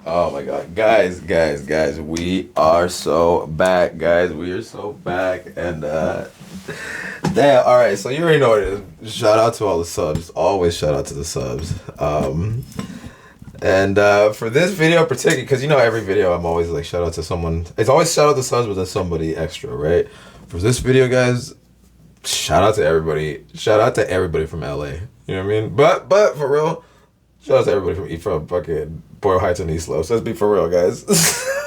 Oh my god. Guys, we are so back, guys. We are so back. And damn, alright, so you already know what it is. Shout out to all the subs. Always shout out to the subs. And for this video in particular, because you know every video I'm always like shout out to someone. It's always shout out to subs, but there's somebody extra, right? For this video, guys, shout out to everybody. Shout out to everybody from LA. You know what I mean? But for real, shout out to everybody from fucking Boyle Heights and East Los. Let's be for real, guys.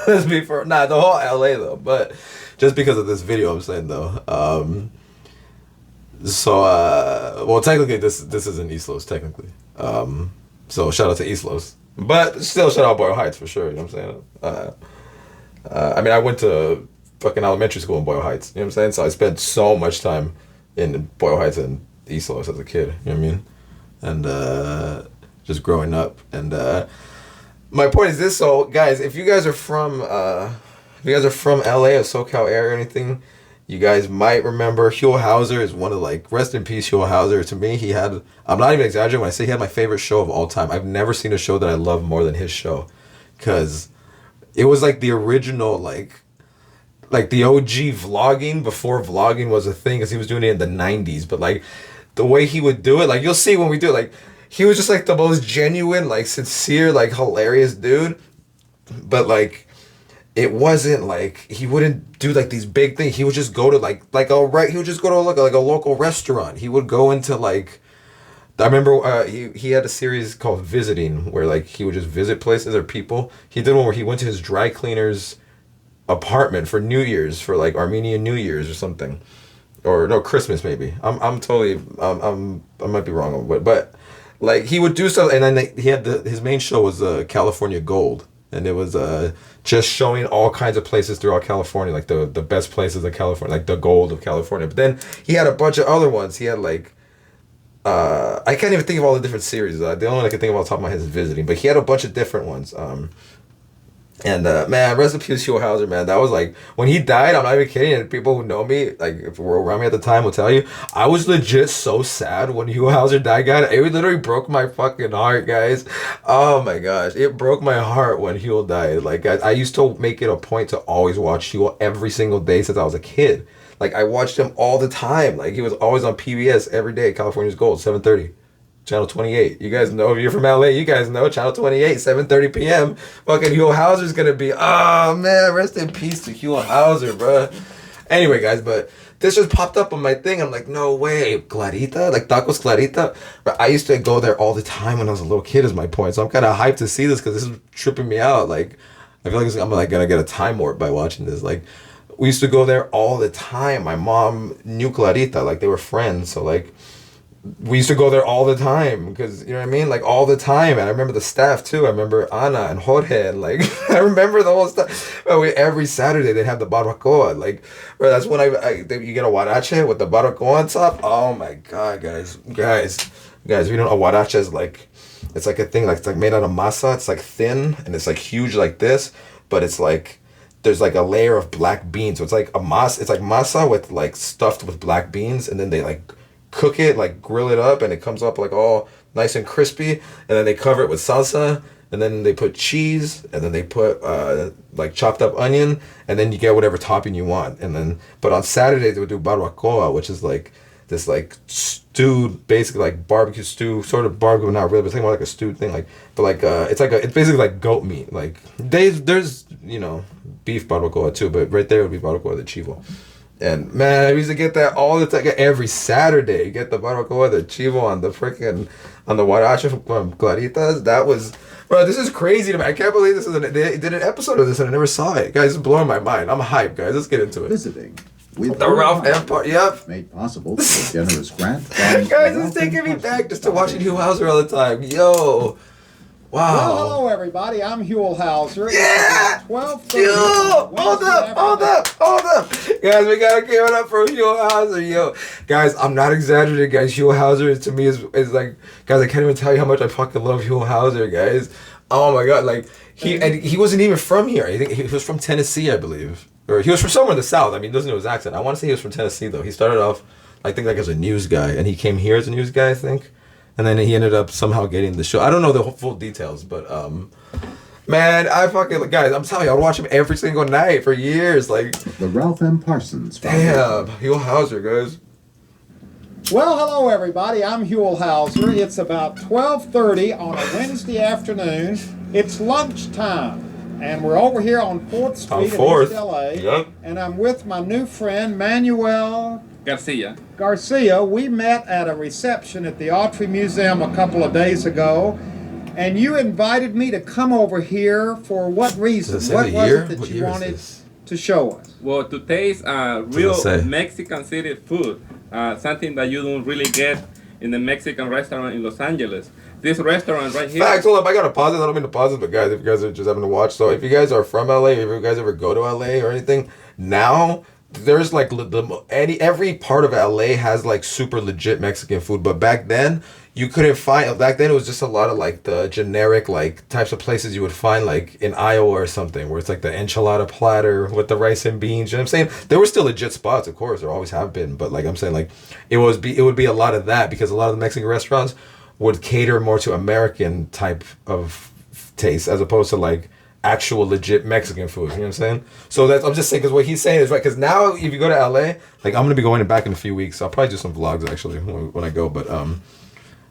Let's be for the whole LA though. But just because of this video, I'm saying though. Well, technically this isn't East Los technically. So shout out to East Los, but still shout out Boyle Heights for sure. You know what I'm saying? I mean, I went to fucking elementary school in Boyle Heights. You know what I'm saying? So I spent so much time in Boyle Heights and East Los as a kid. You know what I mean? And just growing up. And my point is this. So guys, if you guys are from LA or SoCal area or anything, you guys might remember Huell Howser is one of like, rest in peace Huell Howser. To me, he had, I'm not even exaggerating when I say he had my favorite show of all time. I've never seen a show that I love more than his show, because it was like the original like the OG vlogging before vlogging was a thing, because he was doing it in the 90s. But like the way he would do it, like you'll see when we do it, like he was just like the most genuine, like sincere, like hilarious dude. But like it wasn't like, he wouldn't do like these big things. He would just go to he would just go to like a local restaurant. He would go into like, I remember he had a series called Visiting, where like he would just visit places or people. He did one where he went to his dry cleaner's apartment for New Year's, for like Armenian New Year's or something, or no, Christmas maybe. I'm totally I might be wrong on it, but like he would do stuff. And then he had his main show was California Gold, and it was just showing all kinds of places throughout California, like the best places of California, like the gold of California. But then he had a bunch of other ones. He had like I can't even think of all the different series. The only one I can think of off the top of my head is Visiting, but he had a bunch of different ones. And man, rest in peace, Huell Howser, man. That was like, when he died, I'm not even kidding, and people who know me, like if were around me at the time, will tell you, I was legit so sad when Huell Howser died, guys. It literally broke my fucking heart, guys. Oh my gosh, it broke my heart when Huell died. Like, guys, I used to make it a point to always watch Huell every single day since I was a kid. Like, I watched him all the time. Like, he was always on PBS every day, California's Gold, 7:30. Channel 28. You guys know, if you're from LA, you guys know Channel 28, 7:30 p.m. Fucking Huell Howser's gonna be, oh man, rest in peace to Huell Howser, bro. Anyway, guys, but this just popped up on my thing. I'm like, no way, Clarita? Like Tacos Clarita? But I used to go there all the time when I was a little kid, is my point. So I'm kind of hyped to see this, because this is tripping me out. Like, I feel like I'm like gonna get a time warp by watching this. Like, we used to go there all the time. My mom knew Clarita, like they were friends. So like, we used to go there all the time, because, you know what I mean? Like, all the time. And I remember the staff, too. I remember Ana and Jorge. And, like, I remember the whole stuff. Every Saturday, they'd have the barbacoa. Like, bro, that's when you get a huarache with the barbacoa on top. Oh, my God, guys. Guys, if you don't know, huarache is, like, it's like a thing. Like, it's, like, made out of masa. It's, like, thin. And it's, like, huge like this. But it's, like, there's, like, a layer of black beans. So it's, like, it's, like, masa with, like, stuffed with black beans. And then they, like, cook it, like grill it up, and it comes up like all nice and crispy, and then they cover it with salsa, and then they put cheese, and then they put like chopped up onion, and then you get whatever topping you want. And then, but on Saturday they would do barbacoa, which is like this like stewed, basically like barbecue stew, sort of barbecue, not really, but it's like more like a stewed thing, like, but like it's basically like goat meat. Like there's you know, beef barbacoa too, but right there would be barbacoa de chivo. And man, I used to get that all the time, every Saturday. You get the barbacoa, the chivo on the huarache from Claritas. That was, bro, this is crazy to me. I can't believe they did an episode of this and I never saw it. Guys, it's blowing my mind. I'm hyped, guys. Let's get into it. Visiting with the Ralph Empire. Yep. Made possible through a generous grant. Guys, it's taking me back just to watching Huell Howser all the time. Yo. Wow. Well, hello everybody. I'm Huell Howser. Yeah! 12:30. Hold up. Guys, we gotta give it up for Huell Howser, yo. Guys, I'm not exaggerating, guys. Huell Howser to me is like, guys, I can't even tell you how much I fucking love Huell Howser, guys. Oh my god, like he wasn't even from here. I think he was from Tennessee, I believe. Or he was from somewhere in the South. I mean, doesn't know his accent. I want to say he was from Tennessee though. He started off, I think, like as a news guy, and he came here as a news guy, I think. And then he ended up somehow getting the show. I don't know the full details, but Man, I fucking guys, I'm telling you, I would watch him every single night for years. Like, The Ralph M. Parsons damn, Foundation. Huell Howser, guys. Well, hello everybody. I'm Huell Howser. It's about 12:30 on a Wednesday afternoon. It's lunchtime, and we're over here on 4th Street in East LA. Yep. And I'm with my new friend Manuel Garcia. We met at a reception at the Autry Museum a couple of days ago, and you invited me to come over here for what reason? Does it say What the was year? it that What you year is wanted this? to show us? Well, to taste real say? Mexican City food, something that you don't really get in the Mexican restaurant in Los Angeles. This restaurant right here. Facts, hold up, I gotta pause it. I don't mean to pause it, but guys, if you guys are just having to watch, so if you guys are from LA, if you guys ever go to LA or anything, now there's like every part of LA has like super legit Mexican food, but back then you couldn't find. Back then it was just a lot of like the generic like types of places you would find like in Iowa or something, where it's like the enchilada platter with the rice and beans. You know what I'm saying? There were still legit spots, of course, there always have been, but like I'm saying, like it would be a lot of that because a lot of the Mexican restaurants would cater more to American type of taste as opposed to like actual legit Mexican food. You know what I'm saying? So that's, I'm just saying, because what he's saying is right. Because now if you go to LA, like I'm gonna be going back in a few weeks. I'll probably do some vlogs actually when I go. But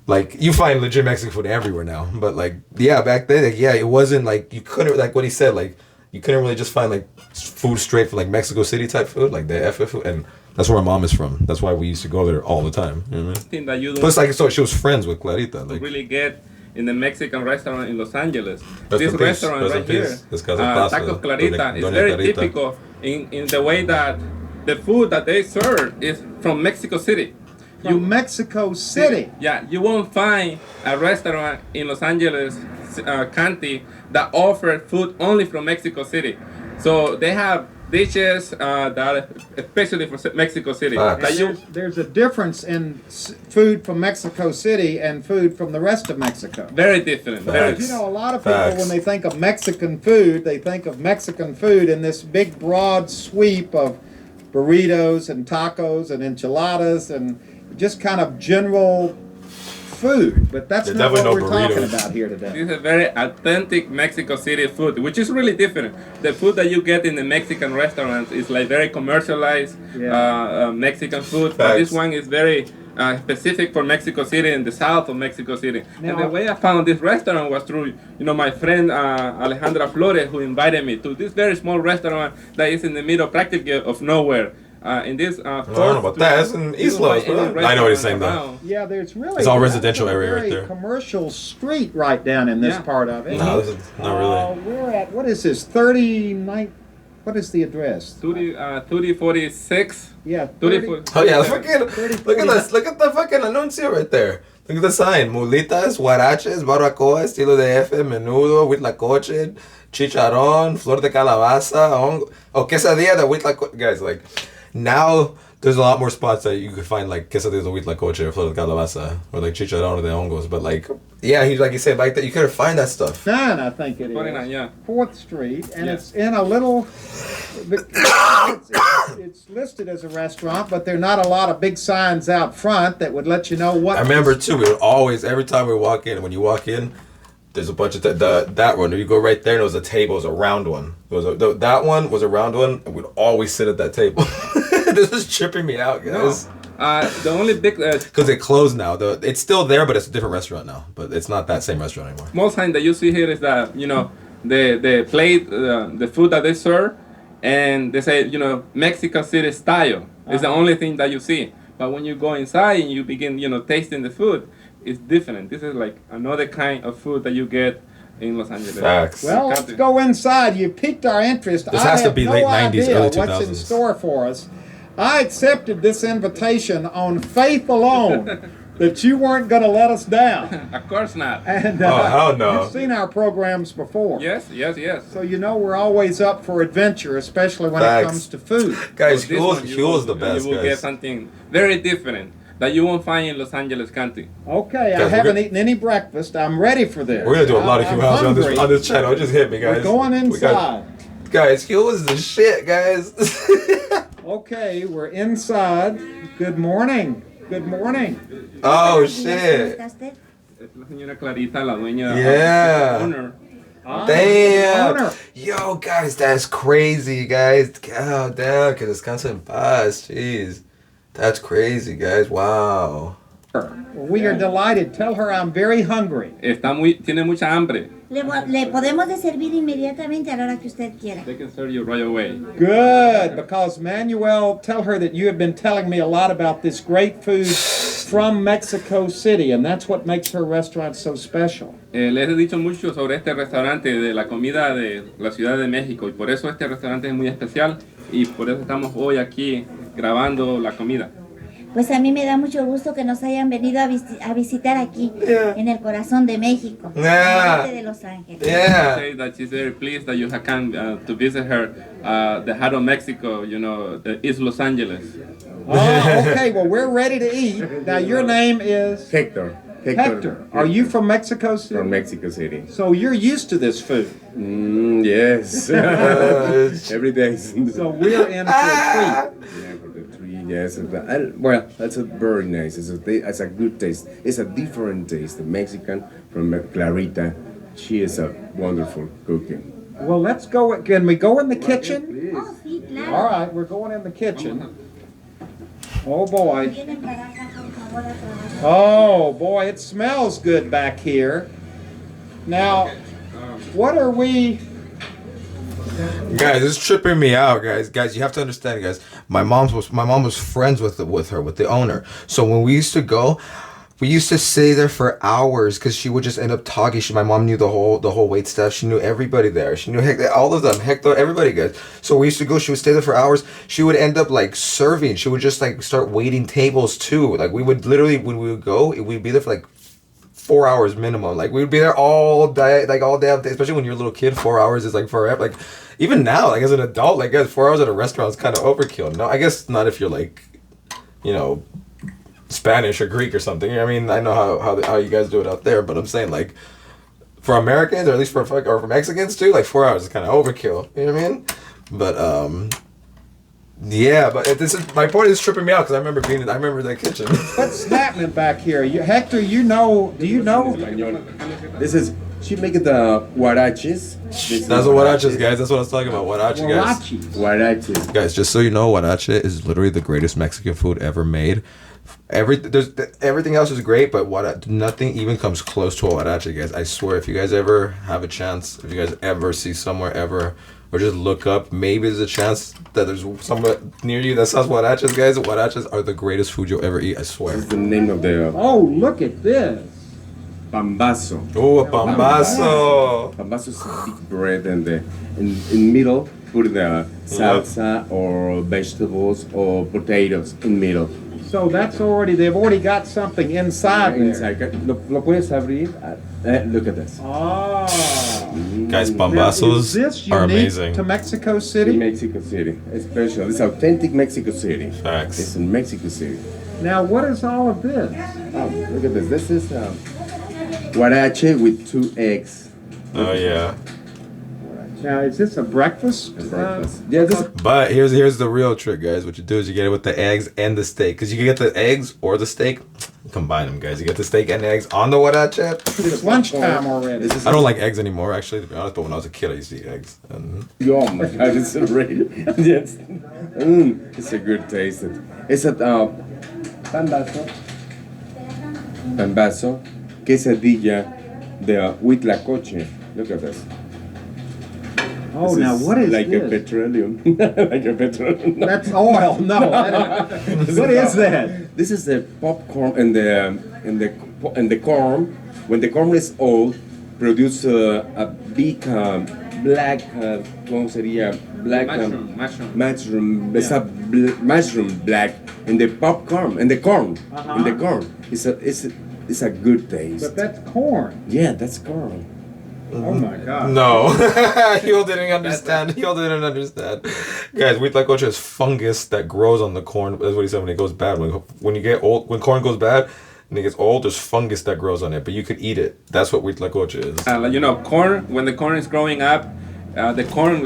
like you find legit Mexican food everywhere now. But like yeah, back then, like, yeah, it wasn't like you couldn't, like what he said, like you couldn't really just find like food straight from like Mexico City type food, like the FF food. And that's where my mom is from. That's why we used to go there all the time. You know what I mean? Something that you don't Plus, like, so she was friends with Clarita. Like, really get in the Mexican restaurant in Los Angeles. Rest This in peace. restaurant Rest in right here, peace. This guy's a pasta. Tacos Clarita, Doña- is Doña very Clarita. typical in the way that the food that they serve is from Mexico City. From Mexico City. Yeah, you won't find a restaurant in Los Angeles County that offer food only from Mexico City. So they have dishes that are especially for Mexico City. Facts. That you, There's a difference in food from Mexico City and food from the rest of Mexico. very different. Very, Facts. You know, a lot of people, Facts. when they think of Mexican food, they think of Mexican food in this big, broad sweep of burritos and tacos and enchiladas and just kind of general food. But that's They're not what definitely we're no talking burritos. about here today. This is a very authentic Mexico City food, which is really different. The food that you get in the Mexican restaurants is like very commercialized Mexican food. But this Facts. one is very specific for Mexico City and the south of Mexico City. Now- And the way I found this restaurant was through, my friend Alejandra Flores, who invited me to this very small restaurant that is in the middle, practically of nowhere. In this I don't know about that. It's in East Los, bro. I know what he's saying though. Yeah, there's really... It's all that's residential a area right very there. commercial street right down in this Yeah. part of it. No, this is not really. We're at, what is this, 39... What is the address? 3046. Yeah, 30, 30... Oh yeah, fucking 30, look at this. Look at the fucking anuncio right there. Look at the sign. Mulitas, huaraches, barbacoa, estilo de F, menudo, huitlacoche, chicharrón, flor de calabaza, hongo. Oh, quesadilla de huitlacoche. Guys, like, now there's a lot more spots that you could find like quesadillas de huitlacoche or flor de calabaza or like chicharrón de hongos. But like, yeah, he's like you said, like that you couldn't find that stuff. 9, I think it is. 49, yeah. 4th Street, and Yeah. it's in a little... It's listed as a restaurant, but there are not a lot of big signs out front that would let you know what... I remember too. We would always, every time we walk in, when you walk in, there's a bunch of that one. You go right there, and it was a table. It was a round one. That one was a round one, and we'd always sit at that table. This is tripping me out, guys. The only big Because it closed now. It's still there, but it's a different restaurant now. But it's not that same restaurant anymore. most sign that you see here is that the plate, the food that they serve, and they say Mexico City style is the only thing that you see. But when you go inside and you begin tasting the food, it's different. This is like another kind of food that you get in Los Angeles. Facts. Well, let's go inside. You piqued our interest. This I has to have be no late 90s, idea early what's in 2000s. store for us. I accepted this invitation on faith alone that you weren't going to let us down. Of course not. And Oh, hell no. you've seen our programs before. Yes. So you know we're always up for adventure, especially when Facts. it comes to food. Guys, This one Huell's the best, You will get guys. something very different that you won't find in Los Angeles County. Okay, I Guys, haven't eaten any breakfast. I'm ready for this. We're gonna do a lot of I'm Huell Howser on hungry. this channel. It just hit me, guys. We're going We got- inside. guys, Huell is the shit, guys. Okay, we're inside. Good morning. Good morning. Oh ¿Cómo shit. está usted? Es la señora Clarita, la dueña, Yeah. owner. Damn. owner. Yo, guys, that's crazy, guys. God damn, que descansa en paz. Jeez. That's crazy, guys. Wow. We are delighted. Tell her I'm very hungry. Tiene mucha hambre. Le podemos de servir inmediatamente a la hora que usted quiera. They can serve you right away. Good, because Manuel, tell her that you have been telling me a lot about this great food from Mexico City, and that's what makes her restaurant so special. Les he dicho mucho sobre este restaurante de la comida de la Ciudad de México y por eso este restaurante es muy especial y por eso estamos hoy aquí grabando la comida. Pues a mí me da mucho gusto que nos hayan venido a visitar aquí, en el corazón de México, en la parte de Los Ángeles. Yeah. Say that she's very pleased that you have come to visit her, the heart of Mexico, you know, East Los Angeles. Oh, okay, well, we're ready to eat. Now, your name is? Hector. Hector. Are you from Mexico City? From Mexico City. So you're used to this food. Yes. Every day. So we're in for a treat. Yeah, for the tree, yes. Well, that's a very nice. It's a good taste. It's a different taste. The Mexican from Clarita. She is a wonderful cooking. Well, let's go. Can we go in the kitchen? Oh, sí, claro. All right, we're going in the kitchen. Oh, boy. Vienen para acá, por favor, a trabajar. Oh, boy, it smells good back here. Now, what are we... Guys, it's tripping me out, guys. Guys, you have to understand, guys. My mom was friends with the owner. So when we used to go, we used to stay there for hours because she would just end up talking. My mom knew the whole wait staff. She knew everybody there. She knew all of them, Hector, everybody, guys. So we used to go. She would stay there for hours. She would end up like serving. She would just like start waiting tables too. Like we would literally, when we would go, we'd be there for like 4 hours minimum. Like we would be there all day, especially when you're a little kid. 4 hours is like forever. Like even now, like as an adult, like guys, 4 hours at a restaurant is kind of overkill. No, I guess not if you're like, you know, Spanish or Greek or something. I mean, I know how you guys do it out there, but I'm saying like for Americans or at least for Mexicans too, like 4 hours is kind of overkill. You know what I mean? But yeah, but this is my point is tripping me out because I remember that kitchen. What's happening back here? Hector, do you know? This is, she make the huaraches. That's what huaraches, guys. That's what I was talking about. Huarache, guys. Huaraches. Guys, just so you know, huarache is literally the greatest Mexican food ever made. Everything else is great, but nothing even comes close to a huarache, guys. I swear, if you guys ever have a chance, if you guys ever see somewhere ever, or just look up, maybe there's a chance that there's somewhere near you that sells huaraches, guys. Huaraches are the greatest food you'll ever eat, I swear. This is the name of the Oh, look at this. pambazo. Oh, a pambazo. Pambazo is a big bread, and in middle put the salsa or vegetables or potatoes in middle. So they've already got something inside there. Inside. Lo puedes abrir. Look at this. Oh. Guys, Now, is pambazos this are unique amazing. to Mexico In City? Mexico City. It's special. It's authentic Mexico City. Facts. It's in Mexico City. Now, what is all of this? Oh, look at this. This is huarache with 2 eggs. Oh yeah. Now, is this a breakfast? Breakfast. Yeah, this is But here's the real trick, guys. What you do is you get it with the eggs and the steak. Because you can get the eggs or the steak. Combine them, guys. You get the steak and the eggs on the huarache. It's lunchtime already. This is I don't like eggs anymore, actually, to be honest. But when I was a kid, I used to eat eggs. And Oh my god, it's so great. Yes. It's a good taste. It's a pambazo. Pambazo. Quesadilla de huitlacoche. Look at this. Oh, This now what is like this? a petroleum. Like a petroleum. That's oil. No. What is that? This is the popcorn and the corn. When the corn is old, produce a big black. ¿Cómo sería? Black mushroom. It's a mushroom black in the popcorn and the corn. In the corn, it's a good taste. But that's corn. Yeah, that's corn. Oh my God. no, Huell didn't understand. Huell didn't understand. Guys, huitlacoche is fungus that grows on the corn. That's what he said when it goes bad. When you get old, when corn goes bad and it gets old, there's fungus that grows on it. But you could eat it. That's what huitlacoche is. You know, corn, when the corn is growing up, the corn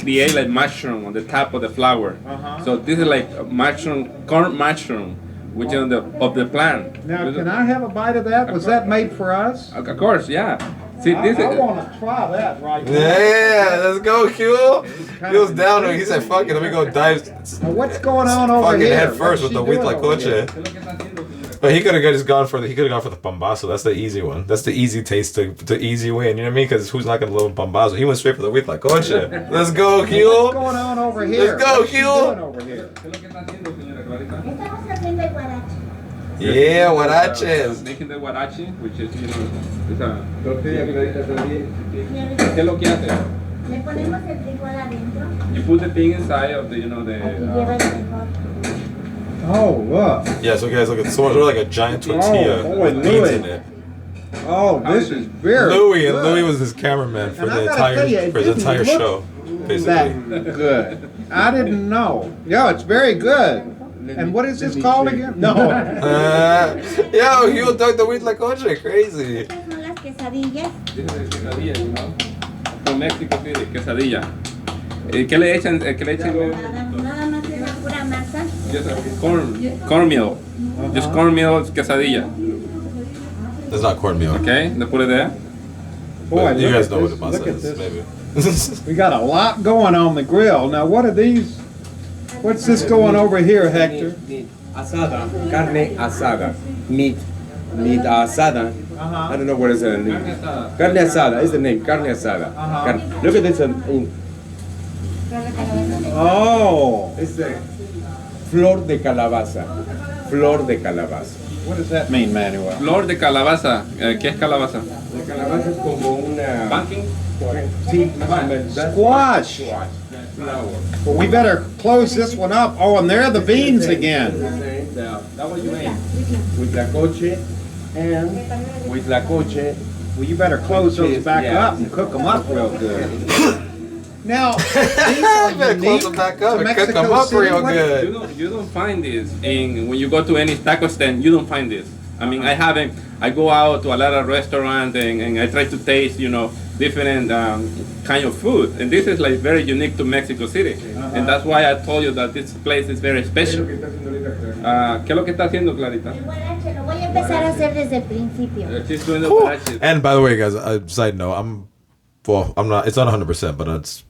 create like mushroom on the top of the flower. So this is like a mushroom, corn mushroom, which is of the plant. Now, can I have a bite of that? Was that made for us? Of course, yeah. See, this I is. want to try that right now. Yeah, let's go, Huell. Huell's down there. He said, "Fuck it, let me go dive." Now, what's going on over Fucking here? head first What's with the she doing over here? huitlacoche. But he could have just gone for the pambazo. That's the easy one. That's the easy taste to easy win. You know what I mean? Because who's not gonna love pambazo? He went straight for the huitlacoche. Let's go, What's Huell. going on over here? Let's go, What's she Huell. doing over here? Estamos haciendo el guarache. Yeah, huaraches. Making the guarache, which is, it's a tortilla clarita también. ¿Qué es lo que hace? Le ponemos el frijol adentro. You put the pig inside of the, Aquí lleva el frijol. Oh, look. Yeah, so guys, look, it's sort of like a giant tortilla Oh, boy, with beans Louis. in it. Oh, this is very Louis and good. Louis was his cameraman for And I the gotta tell you, entire it for his didn't entire look show, basically. that good. I didn't know. Yeah, it's very good. And what is this called again? No. Yo, Huell dug the huitlacoche, crazy. Estas son las quesadillas. This is quesadilla, From Mexico City, quesadilla. ¿Qué le echan? ¿Qué le echan? Nada más es la pura masa. Just cornmeal. Just cornmeal quesadilla. That's not cornmeal. Okay, they put it there. Boy, But you look guys at know this. what Look the at masa is, this. maybe. We got a lot going on the grill. Now, what are these? What's this going over here, Hector? Asada, carne asada, meat asada. I don't know what is the name. Carne asada is the name. Carne asada. Look at this. Oh, It's the flor de calabaza. Flor de calabaza. what does that mean, Manuel? Flor de calabaza. ¿Qué es calabaza? La calabaza es como una. Pumpkin. Sí, más o menos. That's Squash. flower. Well, we better close this one up. Oh, and there are the beans again. That what you made. With la coche and with la coche. Well, you better close those back Yeah. up and cook them up real good. Now, these I are better close unique them back to up and cook them Mexico up City. real What- good. You don't find this when you go to any taco stand. You don't find this. I mean, I haven't. I go out to a lot of restaurants and I try to taste, different kind of food. And this is like very unique to Mexico City. And that's why I told you that this place is very special. ¿Qué es lo que está haciendo Clarita? El guarache lo voy a empezar a hacer desde el principio. She's doing the guaraches. And by the way, guys, side note, I'm not. It's not 100%, but it's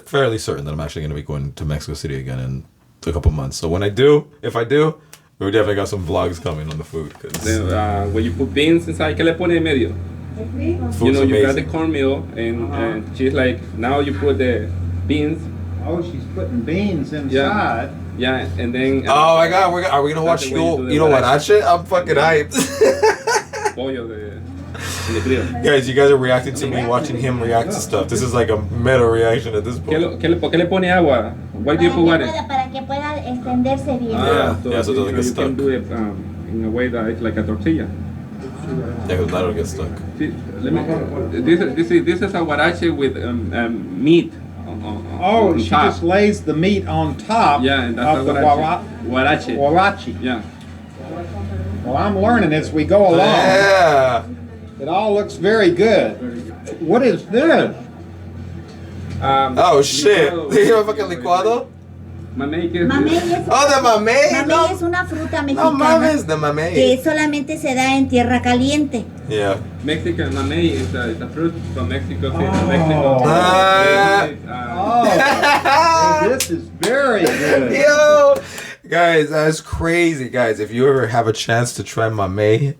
fairly certain that I'm actually going to be going to Mexico City again in a couple months. So if I do, we definitely got some vlogs coming on the food. 'Cause Then, when you put beans inside, ¿qué le pone en medio? El frijol. food's You got the amazing. cornmeal, and she's like, now you put the beans, Oh, she's putting beans inside. yeah, and then Oh my God, are we gonna watch That's the way you do Huell? the You know what? guarache. I'm fucking hyped. pollo de grill. Guys, you guys are reacting to me watching him react to stuff. This is like a meta reaction at this point. ¿Por qué le pone agua? Why do you put water? Para que pueda extenderse bien. Yeah, so it doesn't get you stuck. can do it in a way that it's like a tortilla. Yeah, because that'll get stuck. See, this is a guarache with meat. Oh, on she top. just lays the meat on top Yeah, and that's of a the guarache. huarache. Yeah. Well, I'm learning as we go along. Yeah. It all looks very good. What is this? Oh shit. licuado. You have a fucking licuado? Mamey, ¿qué es? Mamey es, Oh, the mamey. mamey es una fruta No mexicana mames, the que mamey. solamente se da en tierra caliente. Yeah. Mexican mamey is a fruit from Mexico City. Oh. Mexico. Oh, this is very good. Yo, guys, that's crazy, guys. If you ever have a chance to try mamey,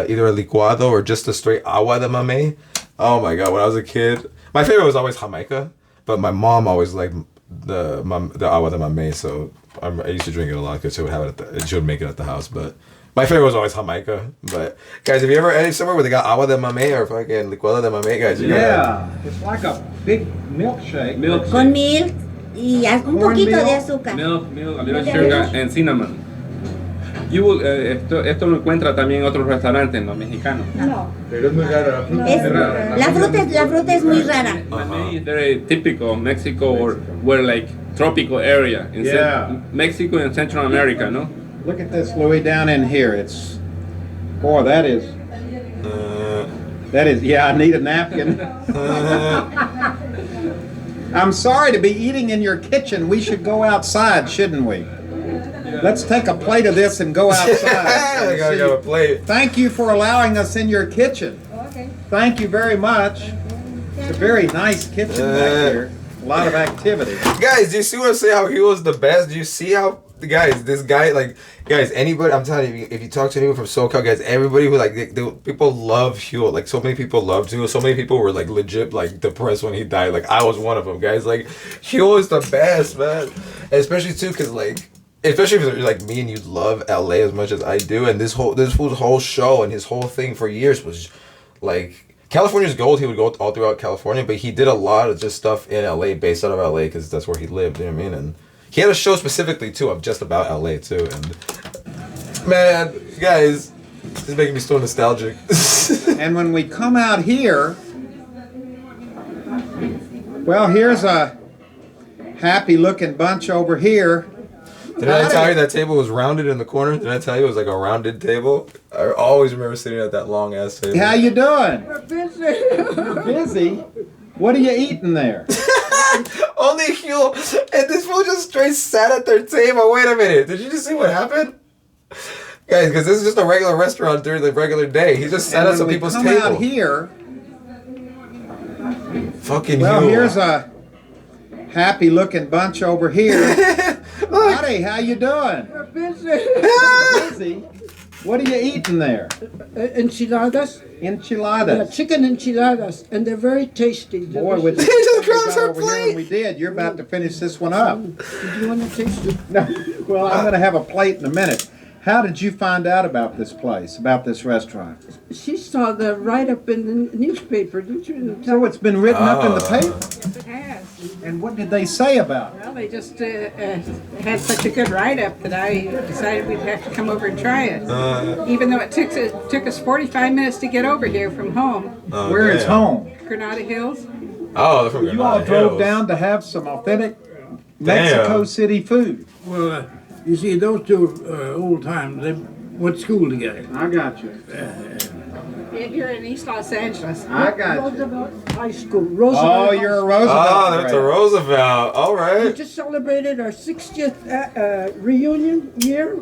either a licuado or just a straight agua de mamey, oh my God! When I was a kid, my favorite was always Jamaica, but my mom always liked the agua de mamey, so I used to drink it a lot because she would have it. She would make it at the house, but. My favorite was always Jamaica, but guys, if you ever any somewhere where they got agua de mamey or fucking licuado de mamey, guys, you gotta. Yeah, it's like a big milkshake. Milk. Con milk y un poquito de azúcar. Milk, a little sugar and cinnamon. You will, esto lo encuentra también en otros restaurantes, ¿no? Mexicanos. Pero es muy raro. La fruta es muy rara. Mamey is very typical of Mexico or where like tropical area in Yeah. Mexico and Central America, no? Look at this, Louis, down in here. It's, boy, that is, yeah, I need a napkin. I'm sorry to be eating in your kitchen. We should go outside, shouldn't we? Let's take a plate of this and go outside. I gotta go play. Thank you for allowing us in your kitchen. Okay. thank you very much. It's a very nice kitchen back here. A lot of activity. Guys, do you see what I'm saying? How he was the best? Do you see how, guys, this guy, like, guys, anybody, I'm telling you, if you talk to anyone from SoCal, guys, everybody who, like, people love Huell. Like, so many people loved Huell. So many people were, like, legit, like, depressed when he died. Like, I was one of them, guys. Like, Huell is the best, man. And especially, too, because, like, especially if you're like me and you love LA as much as I do, and this fool's whole show and his whole thing for years was, like, California's Gold. He would go all throughout California, but he did a lot of just stuff in LA, based out of LA, because that's where he lived. You know what I mean? And he had a show specifically too of just about LA too. And man, guys, this is making me so nostalgic. And when we come out here, well, here's a happy-looking bunch over here. Did I tell you that table was rounded in the corner? Did I tell you it was like a rounded table? I always remember sitting at that long ass table. How you doing? We're busy. You're busy? What are you eating there? Only Huell and this fool just straight sat at their table. Wait a minute. Did you just see what happened? Guys, because this is just a regular restaurant during the regular day. He just sat at some people's table. Out here, fucking well, Huell. here's a happy-looking bunch over here. Howdy, how you doing? We're busy. Busy? What are you eating there? Enchiladas. Enchiladas. Chicken enchiladas, and they're very tasty. Boy, with He just grabs her over here when plate. we did, you're about to finish this one up. Did you want to taste it? No, well, I'm going to have a plate in a minute. How did you find out about this place, about this restaurant? She saw the write-up in the newspaper, didn't you? So it's been written up in the paper? It has. And what did they say about it? Well, they just had such a good write-up that I decided we'd have to come over and try it. Even though it took us 45 minutes to get over here from home. Where is home? Granada Hills. Oh, they're from You all Granada drove Hills. down to have some authentic Mexico City food. Well, you see, those two old times, they went to school together. I got you. Here in East Los Angeles. I got you. Roosevelt High School. Roosevelt. Oh, you're a Roosevelt. Oh, that's a grad. Roosevelt. All We right. just celebrated our 60th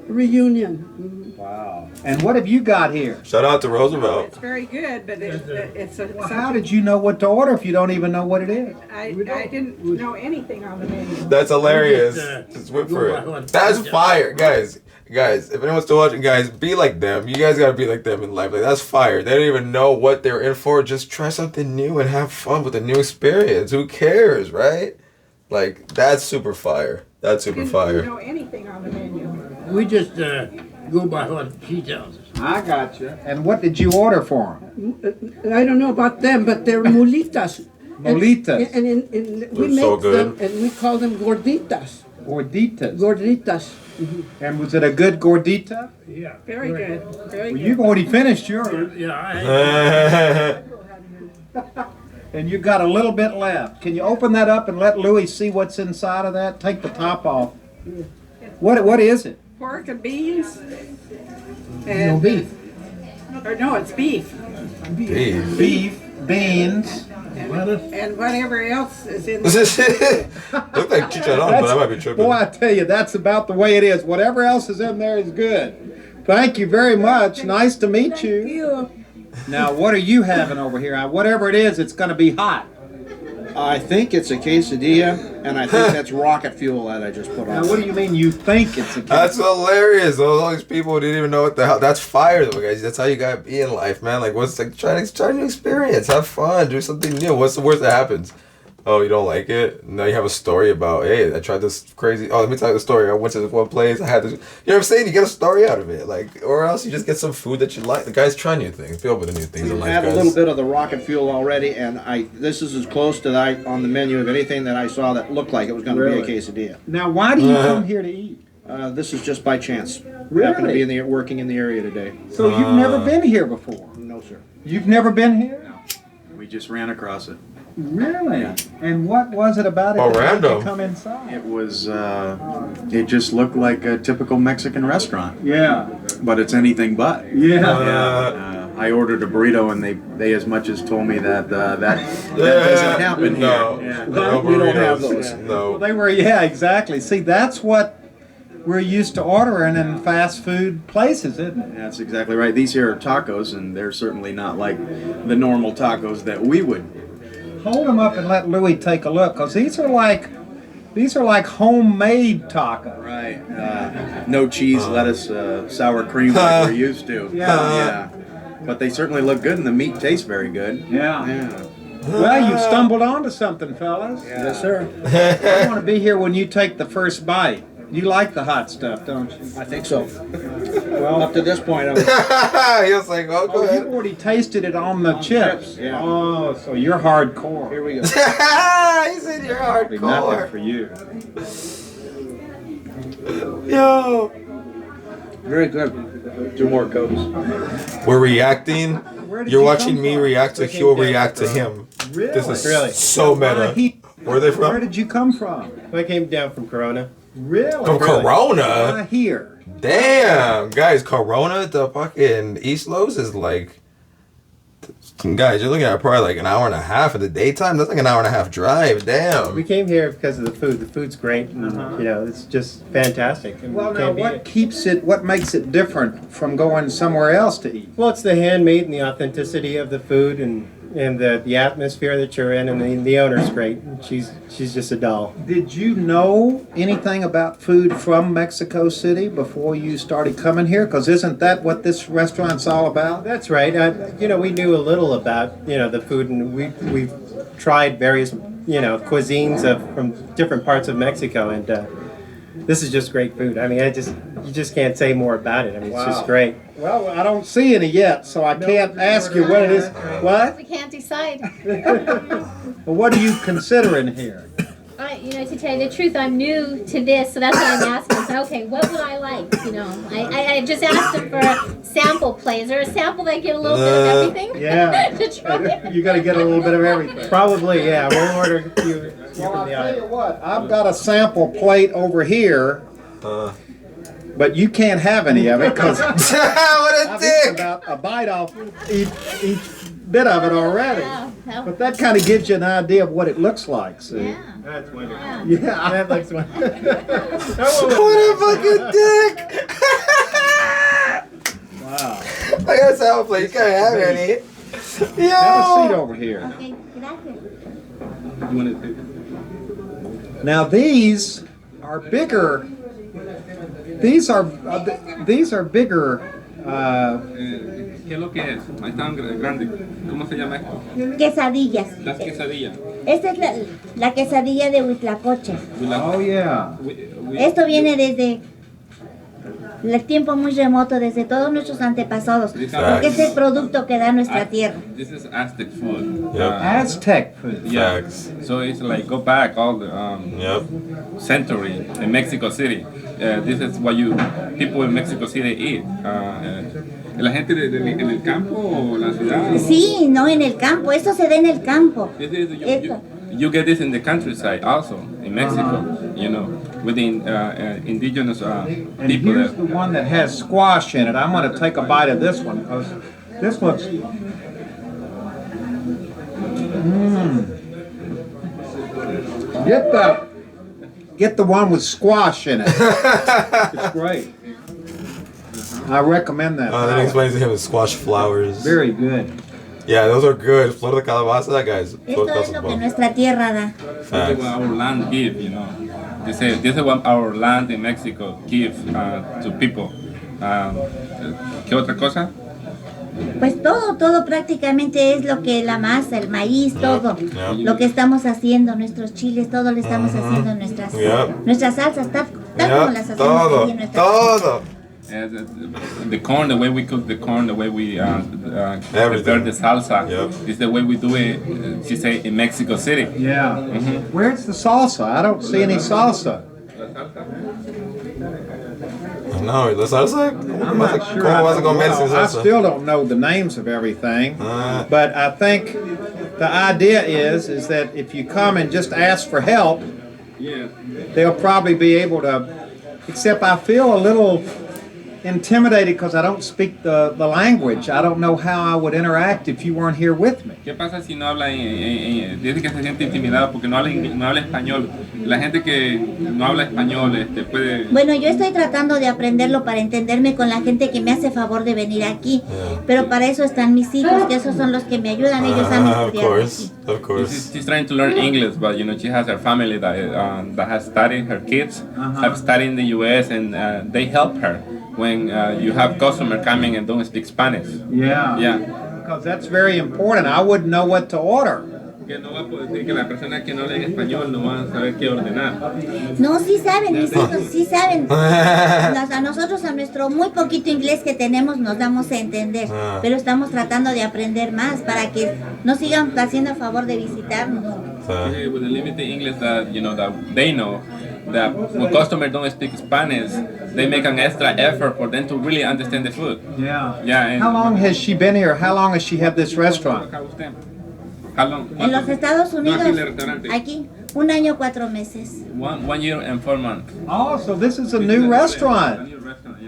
reunion. Wow. And what have you got here? Shout out to Roosevelt. It's very good, but it's a. Well, how did you know what to order if you don't even know what it is? I didn't know anything on the menu. That's hilarious. Just, Just wait for go by it. what- That's fire, guys. Guys, if anyone's still watching, guys, be like them. You guys gotta be like them in life. Like, that's fire. They don't even know what they're in for. Just try something new and have fun with a new experience. Who cares, right? Like, that's super fire. That's super Didn't fire. know anything on the menu. We just go by what she tells us. I got you. And what did you order for them? I don't know about them, but they're mulitas. Molitas. And we They're so make them, good. and we call them gorditas. Gorditas. Gorditas. And was it a good gordita? Yeah. Very good. Very Well, good. you've already finished yours. Yeah, And you've got a little bit left. Can you open that up and let Louis see what's inside of that? Take the top off. What is it? Pork and beans. And, beef. Or no, it's beef. Beef. Beef, beans. And whatever else is in Look like chicharron, but I might be tripping. Boy, I tell you, that's about the way it is. Whatever else is in there is good. Thank you very much. Nice to meet you. Now, what are you having over here? Whatever it is, it's going to be hot. I think it's a quesadilla, and I think that's rocket fuel that I just put Now, on. what do you mean you think it's a That's hilarious. All these people didn't even know what the hell. That's fire, though, guys. That's how you gotta be in life, man. Like, what's like try a new experience, have fun, do something new. What's the worst that happens? Oh, you don't like it? Now you have a story about, hey, I tried this crazy. Oh, let me tell you the story. I went to this one place. I had this. You know what I'm saying? You get a story out of it, like, or else you just get some food that you like. The guys try new things. Be open to new things in life, Add a guys. little bit of the rocket fuel already, and this is as close to that on the menu of anything that I saw that looked like it was going to Really? be a quesadilla. Now, why do you come here to eat? This is just by chance. Really? Happen to be working in the area today. So you've never been here before? No, sir. You've never been here? We just ran across it. Really? And what was it about it Oh, that made random. you come inside? It was, it just looked like a typical Mexican restaurant, Yeah. but it's anything but. Yeah. I ordered a burrito and they as much as told me that that doesn't happen no. here. Yeah. No We don't have burritos. those. Well, No. they were, yeah, exactly. See, that's what we're used to ordering in fast food places, isn't it? That's exactly right. These here are tacos, and they're certainly not like the normal tacos that we would. Hold them up and let Louis take a look, because these are like homemade tacos. Right. No cheese, lettuce, sour cream like we're used to. Yeah. But they certainly look good, and the meat tastes very good. Yeah. Well, you've stumbled onto something, fellas. Yes, sir. I want to be here when you take the first bite. You like the hot stuff, don't you? I think so. Well, up to this point, I was. He was like, "Oh, go ahead." You already tasted it on the chips. Yeah. Oh, so you're hardcore. Here we go. He said you're Nothing hardcore. for you. Yo. Very good. 2 more cokes. We're reacting. Where did You're you watching come me from? react to Huell react to him. Really? This is Really? so meta. Where are they Where from? did you come from? I came down from Corona. Really? From Corona? Why here? Damn, guys, Corona to fucking East Los is like, guys, you're looking at probably like an hour and a half in the daytime. That's like an hour and a half drive. Damn. We came here because of the food. The food's great. And, you know, it's just fantastic. And Well, we now can't beat what it. keeps it? What makes it different from going somewhere else to eat? Well, it's the handmade and the authenticity of the food and the atmosphere that you're in, and the owner's great. She's just a doll. Did you know anything about food from Mexico City before you started coming here? Because isn't that what this restaurant's all about? That's right. You know, we knew a little about the food, and we've tried various cuisines from different parts of Mexico, and this is just great food. I mean, you just can't say more about it. I mean, it's just great. Well, I don't see any yet, so I can't ask you what it is. What? We can't decide. Well, what are you considering here? To tell you the truth, I'm new to this, so that's why I'm asking. So, okay, what would I like? I just asked him for a sample plate. Is there a sample that get a little bit of everything? Yeah. To try? You got to get a little bit of everything. Probably, yeah. We'll order you Well, from I'll the tell you island. what, I've got a sample plate over here, but you can't have any of it because What a I've eaten dick! about a bite off each bit of it already. Wow. But that kind of gives you an idea of what it looks like. See? Yeah. That's wonderful. Yeah. Yeah. That looks wonderful. What a fucking dick! Wow. I got a salad plate. You can't have any. Have a seat Yo. over here. Okay, gracias. You want to take? Now these are bigger. These are bigger. ¿Qué es lo que es? Ahí están grandes. ¿Cómo se llama esto? Quesadillas. Las quesadillas. Esta es la quesadilla de Huitlacoche. Oh yeah. Esto viene desde el tiempo muy remoto, desde todos nuestros antepasados, porque es el producto que da nuestra tierra. This is Aztec food. Yep. Aztec food. Yeah. Facts. So it's like go back all the Yep. century in Mexico City. This is what people in Mexico City eat. La gente en el campo o la ciudad. Sí, no en el campo, esto se da en el campo. This is, Esto. you get this in the countryside also in Mexico. With the indigenous And people. here's the one that has squash in it. I'm going to take a bite of this one because this looks. Get the one with squash in it. It's great. I recommend that. Then he explains to him the squash flowers. Very good. Yeah, those are good. Flor de calabaza, that guy's. Esto es lo que nuestra tierra da. This is what our land give, This is what our land in Mexico give to people. ¿Qué otra cosa? Pues todo prácticamente es lo que la masa, el maíz, todo. Yep. Lo que estamos haciendo, nuestros chiles, todo lo estamos haciendo en nuestras salsas, tal como las hacemos aquí en nuestra Todo. The corn, the way we cook the corn, the way we prepare the salsa, is the way we do it, she say, in Mexico City. Yeah. Where's the salsa? I don't see any salsa. No, la salsa. I'm not sure. ¿Cómo vas a comer sin I salsa? still don't know the names of everything, but I think the idea is that if you come and just ask for help, they'll probably be able to. Except I feel a little intimidated because I don't speak the language. I don't know how I would interact if you weren't here with me. ¿Qué pasa si no habla dice que se siente intimidado porque no habla español? La gente que no habla español puede... Bueno, yo estoy tratando de aprenderlo para entenderme con la gente que me hace favor de venir aquí. Pero para eso están mis hijos, que esos son los que me ayudan. Ellos han estudiado aquí. Of course. She's trying to learn English, but you know she has her family that has studied. Her kids have studied in the U.S. and they help her when you have customers coming and don't speak Spanish. Yeah. Because that's very important. I wouldn't know what to order. Que no va a poder decir que las personas que no hablan español no van a saber qué ordenar. No, sí saben, mis hijos, sí saben. A nosotros, a nuestro muy poquito inglés que tenemos, nos damos a entender. Pero estamos tratando de aprender más para que no sigan haciendo a favor de visitarnos. With the limited English that that they know, that when customers don't speak Spanish, they make an extra effort for them to really understand the food. Yeah. How long has she been here? How long has she had this restaurant? En los Estados Unidos, aquí, 1 año 4 meses. 1 year and 4 months. Oh, so this is a new restaurant.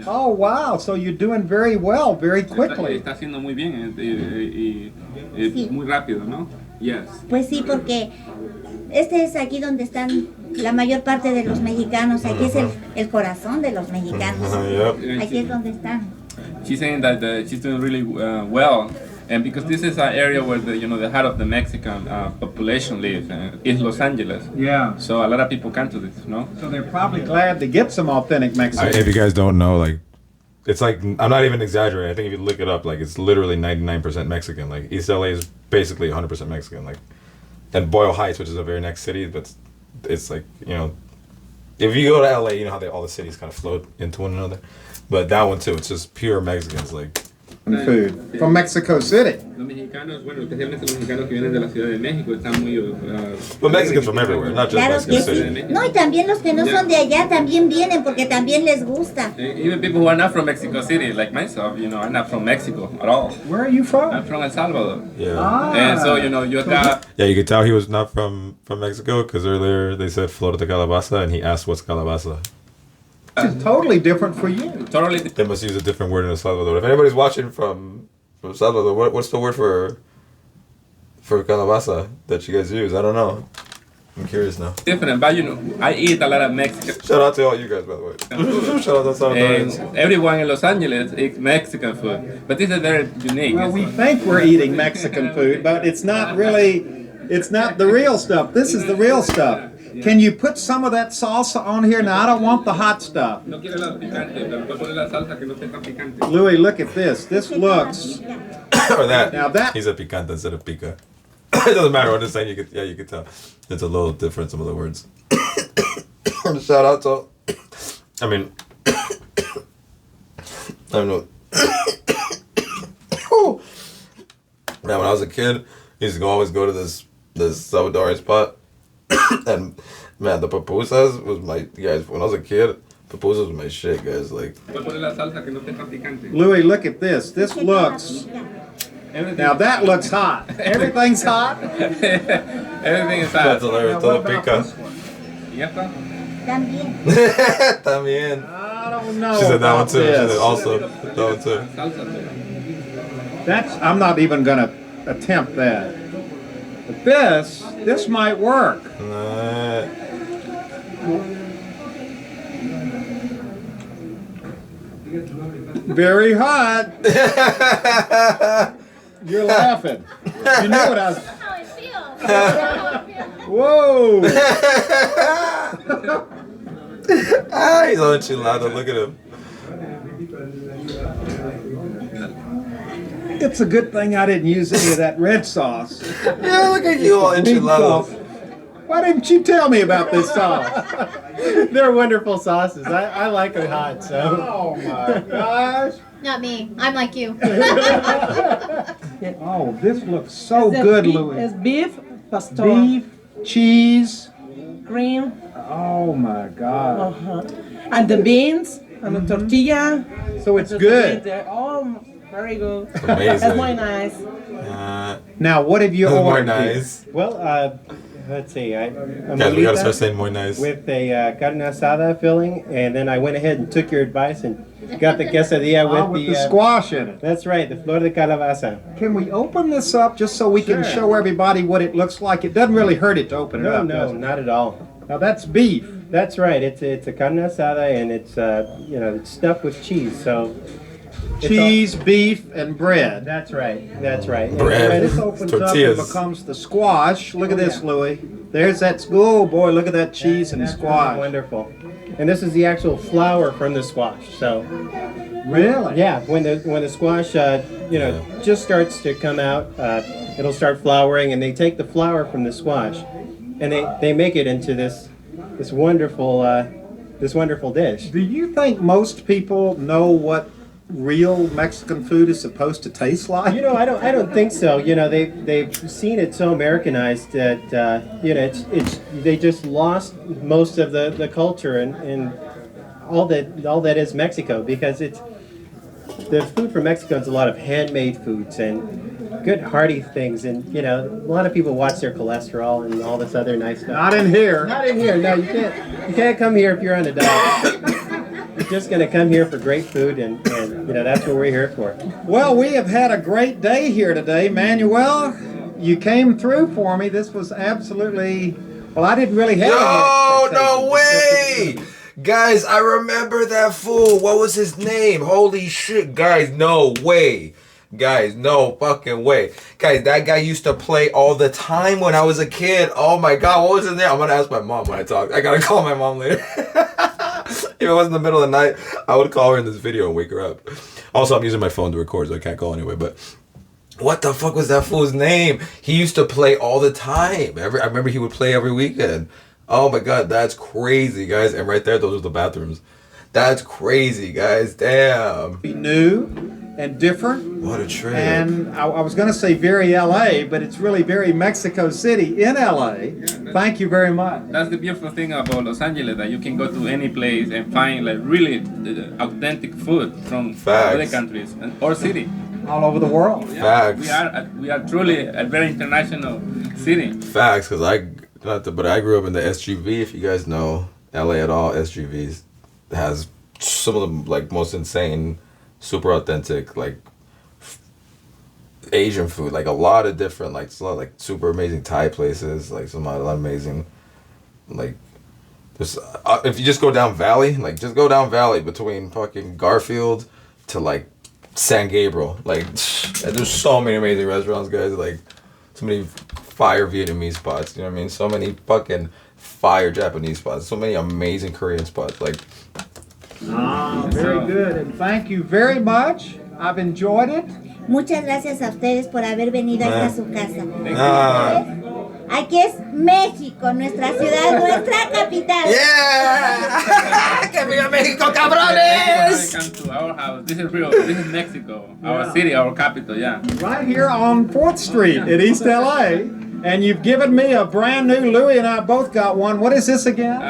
Oh, wow. So you're doing very well, very quickly. Está haciendo muy bien y muy rápido, ¿no? Yes. Pues sí, porque este es aquí donde están la mayor parte de los mexicanos. Aquí es el corazón de los mexicanos. Aquí es donde están. She's saying that she's doing really well. And because this is an area where the heart of the Mexican population lives, is Los Angeles. Yeah. So a lot of people come to this, no? So they're probably glad to get some authentic Mexican. If you guys don't know, like, it's like, I'm not even exaggerating. I think if you look it up, like, it's literally 99% Mexican. Like, East LA is basically 100% Mexican. Like, and Boyle Heights, which is the very next city, but it's like, if you go to LA, you know how all the cities kind of float into one another. But that one too, it's just pure Mexicans, like. Food from Mexico City. Los mexicanos, bueno, especialmente los mexicanos que vienen de la Ciudad de México, están muy... But Mexicans from everywhere, not just Claro Mexico que City. sí. No, y también los que no son de allá también vienen porque también les gusta. Even people who are not from Mexico City, like myself, I'm not from Mexico at all. Where are you from? I'm from El Salvador. Yeah. And so, you got... Yeah, you could tell he was not from Mexico because earlier they said flor de calabaza and he asked what's calabaza. It's totally different for you. Totally. They must use a different word in El Salvador. If anybody's watching from Salvador, what's the word for calabaza that you guys use? I don't know. I'm curious now. Different, but I eat a lot of Mexican. Shout out to all you guys, by the way. Shout out to Salvadorians. Everyone in Los Angeles eats Mexican food, but this is very unique. Well, we think we're eating Mexican food, but it's not the real stuff. This is the real stuff. Can you put some of that salsa on here? Now, I don't want the hot stuff. Louis, look at this. This looks... Or that. Now that... He's a picante instead of pica. It doesn't matter. I'm just saying you could tell. It's a little different, some of the words. Shout out to... I mean... I don't know. Man, when I was a kid, I used to always go to this Salvadorian spot. And man, the pupusas was when I was a kid, pupusas was my shit, guys. Like, Louis, look at this. This looks... Now that looks hot. Everything's hot. Everything is hot. That's hilarious. Todo pica. También. También. I don't know. She said that one too. This. She said also that one too. I'm not even gonna attempt that. But this might work. Very hot. You're laughing. You knew what I was. That's how it feels. That's how it feels. Whoa. He's all enchilada. Look at him. It's a good thing I didn't use any of that red sauce. Yeah, look at you all enchiladas. Why didn't you tell me about this sauce? They're wonderful sauces. I like them hot, so. Oh my gosh. Not me. I'm like you. Oh, this looks so good, Louis. It's beef, pastor. Beef, cheese. Cream. Oh my God. And the beans and the tortilla. So it's Just good. Oh, very good. Amazing. That's muy nice. Now, what have you More ordered? nice. Well, let's see, a Guys, we gotta molita start saying more nice. with a carne asada filling, and then I went ahead and took your advice and got the quesadilla with the squash in it. That's right, the flor de calabaza. Can we open this up just so we can Sure. show everybody what it looks like? It doesn't really hurt it to open it No, up, no, does it? not at all. Now that's beef. That's right. It's a carne asada, and it's it's stuffed with cheese. So it's Cheese, beef, and bread. that's right. That's right. And Bread. This opens Tortillas. up and becomes the squash. Look at this, Louis. There's that. Oh boy, look at that cheese and that's squash. wonderful. And this is the actual flour from the squash. So Really? yeah, when the squash just starts to come out, it'll start flowering, and they take the flour from the squash, and they make it into this wonderful dish. Do you think most people know what real Mexican food is supposed to taste like? I don't think so. They've seen it so Americanized that it's they just lost most of the culture and all that is Mexico, because the food from Mexico is a lot of handmade foods and good hearty things, and a lot of people watch their cholesterol and all this other nice stuff. Not in here. Not in here. No, you can't come here if you're on a diet. You're just going to come here for great food, and that's what we're here for. Well, we have had a great day here today. Manuel, you came through for me. This was absolutely, well, I didn't really have any No expectations. way! Guys, I remember that fool. What was his name? Holy shit, guys, no way. Guys, no fucking way. Guys, that guy used to play all the time when I was a kid. Oh my god, what was his name? I'm gonna ask my mom when I talk. I gotta call my mom later. If it was in the middle of the night, I would call her in this video and wake her up. Also, I'm using my phone to record, so I can't call anyway, but what the fuck was that fool's name? He used to play all the time. I remember he would play every weekend. Oh my god, that's crazy, guys. And right there, those are the bathrooms. That's crazy, guys. Damn. Be new and different. What a trip. And I was going to say very LA, but it's really very Mexico City in LA. Thank you very much. That's the beautiful thing about Los Angeles, that you can go to any place and find like really authentic food from other countries or city. All over the world. Yeah, Facts. We are truly a very international city. Facts, because I grew up in the SGV. If you guys know LA at all, SGVs has some of the like most insane, super authentic Asian food, like a lot of different like super amazing Thai places, like a lot of amazing there's if you just go down Valley, just go down Valley between fucking Garfield to San Gabriel, there's so many amazing restaurants, guys, so many fire Vietnamese spots, you know what I mean, so many fucking fire Japanese spots, so many amazing Korean spots, Very good, and thank you very much. I've enjoyed it. Muchas gracias a ustedes por haber venido a esta su casa. Ah. Aquí es México, nuestra ciudad, nuestra capital. ¡Yeah! ¡Que viva México, cabrones! Come to our house. This is real. This is Mexico, our city, our capital. Yeah. Right here on 4th Street in East LA. And you've given me a brand new, Louis and I both got one. What is this again?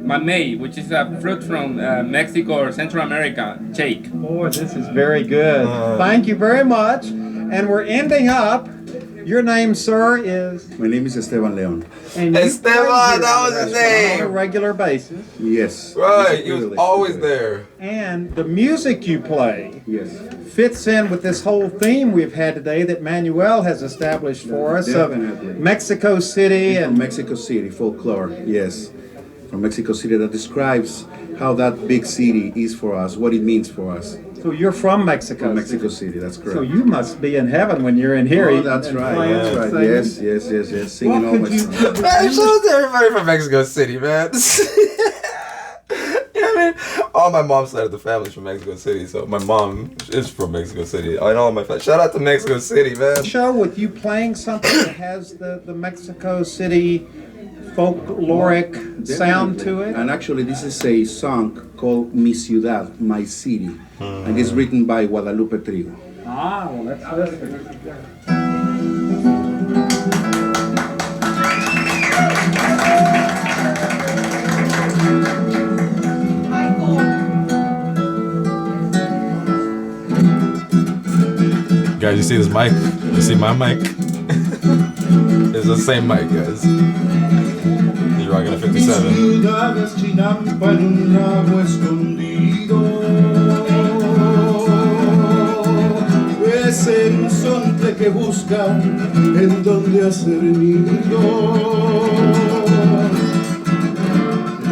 Mamey, which is a fruit from Mexico or Central America, shake. Boy, this is very good. Thank you very much. And we're ending up. Your name, sir, is? My name is Esteban Leon. And Esteban, that was his name. On a regular basis. Yes. Right, he was always there. And the music you play fits in with this whole theme we've had today that Manuel has established for us Definitely. of Mexico City and Mexico City folklore. Yes, from Mexico City, that describes how that big city is for us, what it means for us. So you're from Mexico? From Mexico City, that's correct. So you must be in heaven when you're in here. Oh, that's right. That's right. Yes, yes, yes, yes. Singing all my songs. Man, shout out to everybody from Mexico City, man. You know what I mean? All my mom's side of the family's from Mexico City, so my mom is from Mexico City. I know all my shout out to Mexico City, man. Show with you playing something that has the Mexico City folkloric sound to it. And actually, this is a song called Mi Ciudad, My City, and it's written by Guadalupe Trigo. Ah, well, let's listen. Guys, you see this mic? You see my mic? It's the same mic, guys. You're rocking a Mi 57. ciudad es Chinampa en un lago escondido. Es el horizonte que busca en donde hacer nido.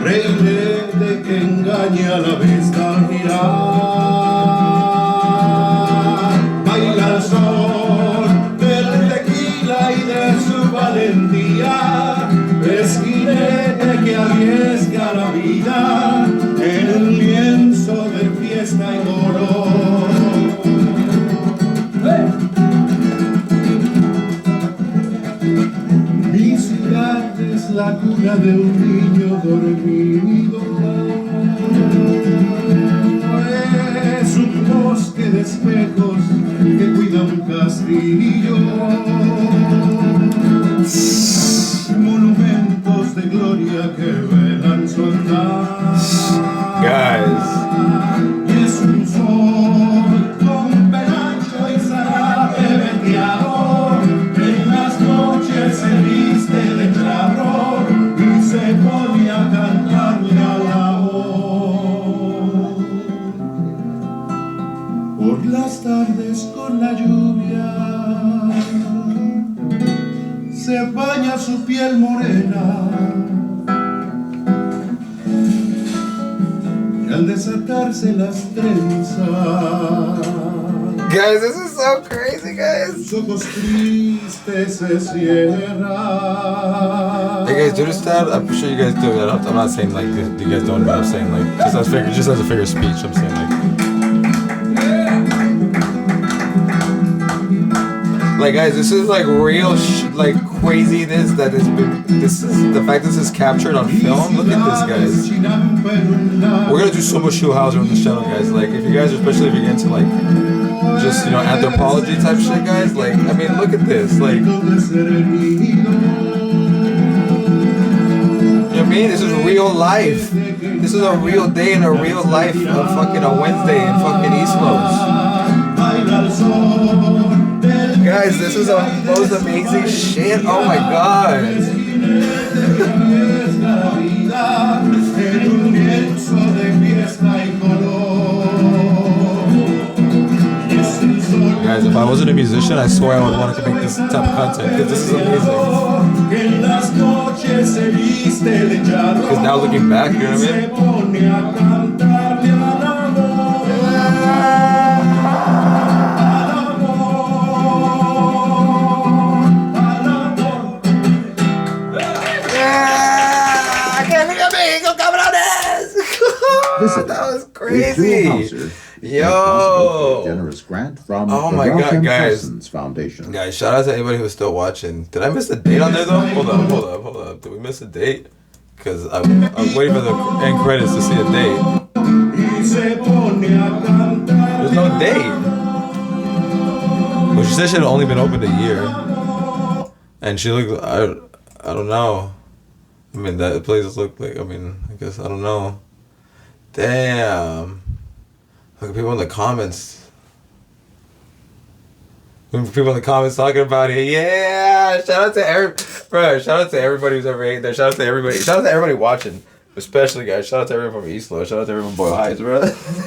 Reiré que engaña a la vista al girar. Baila el sol del tequila y de su valentía. Es jinete que arriesga la vida en un lienzo de fiesta y dolor. Mi ciudad es la cuna de un niño dormido. Es un bosque de espejos que cuida un castillo. Monumentos de gloria que velan su andar. Guys. Y es un sol con penacho y zarape veteado. En las noches se viste de charro y se pone a cantarle al amor. Por las tardes con la lluvia se baña su piel morena y al desatarse las trenzas, Guys, this is so crazy, guys. sus ojos tristes se cierran. Hey guys, do you understand? I'm sure you guys do. I'm not saying like you guys don't, but I'm saying like just as a figure of speech. I'm saying like guys, this is like real like craziness that has been. This is the fact this is captured on film. Look at this, guys. We're gonna do so much Howser on this channel, guys. Like if you guys, especially if you're into like just anthropology type shit, guys. Like I mean, look at this. Like you know what I mean? This is real life. This is a real day in a real life of fucking a Wednesday in fucking East Los. Guys, this is the most amazing shit. Oh my god. Guys, if I wasn't a musician, I swear I would want to make this type of content because this is amazing. Because now looking back, you know what I mean? That was crazy. Yo. Generous grant from oh the my Ralph god, M. guys. Parsons Foundation. Guys, shout out to anybody who's still watching. Did I miss a date on there though? Hold up. Did we miss a date? Because I'm waiting for the end credits to see a date. There's no date. Well, she said she had only been open a year. And she looked, I don't know. I mean, that place looked like, I guess, I don't know. Damn. Look at people in the comments. People in the comments talking about it. Yeah. Shout out to everybody who's ever ate there. Shout out to everybody watching. Especially guys. Shout out to everyone from East Los. Shout out to everyone from Boyle Heights, bro.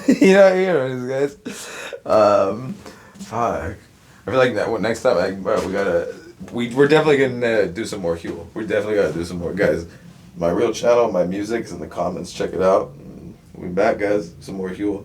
you know these guys. Fuck. I feel like that next time we're definitely gonna do some more Huell. We definitely gotta do some more, guys. My real channel, my music is in the comments. Check it out. We'll be back, guys. Some more Huell.